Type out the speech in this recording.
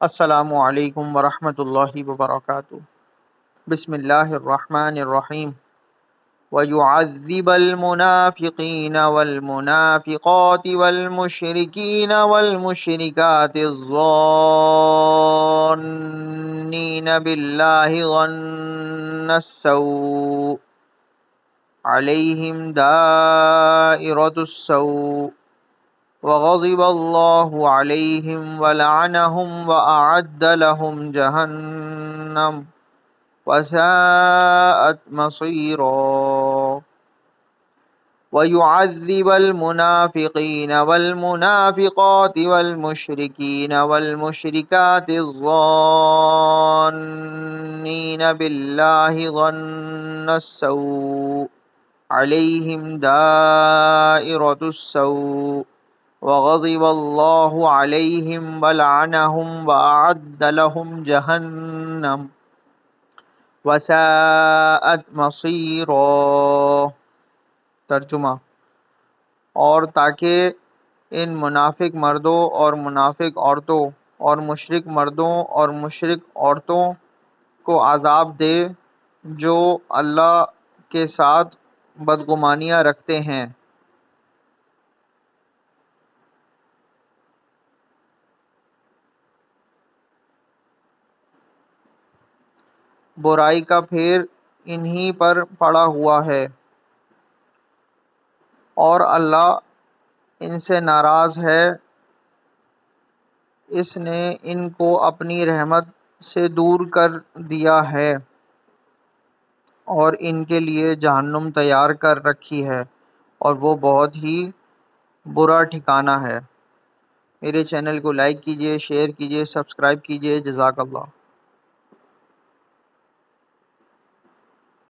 السلام علیکم ورحمۃ اللہ وبرکاتہ۔ بسم اللہ الرحمن الرحیم۔ وَيُعَذِّبَ الْمُنَافِقِينَ وَالْمُنَافِقَاتِ وَالْمُشْرِكِينَ وَالْمُشْرِكَاتِ الظَّانِّينَ بِاللَّهِ ظَنَّ السَّوْءِ عَلَيْهِمْ دَائِرَةُ السَّوْءِ وغضب الله عليهم ولعنهم وأعد لهم جهنم وساءت مصيرا۔ ويعذب المنافقين والمنافقات والمشركين والمشركات الظانين بالله ظن السوء عليهم دائرة السوء وغضب الله عليهم ولعنهم وأعد لهم جهنم وساءت مصيرا۔ ترجمہ: اور تاکہ ان منافق مردوں اور منافق عورتوں اور مشرک مردوں اور مشرک عورتوں کو عذاب دے جو اللہ کے ساتھ بدگمانیاں رکھتے ہیں۔ برائی کا پھیر انہی پر پڑا ہوا ہے اور اللہ ان سے ناراض ہے۔ اس نے ان کو اپنی رحمت سے دور کر دیا ہے اور ان کے لیے جہنم تیار کر رکھی ہے اور وہ بہت ہی برا ٹھکانہ ہے۔ میرے چینل کو لائک کیجیے، شیئر کیجیے، سبسکرائب کیجیے۔ جزاک اللہ۔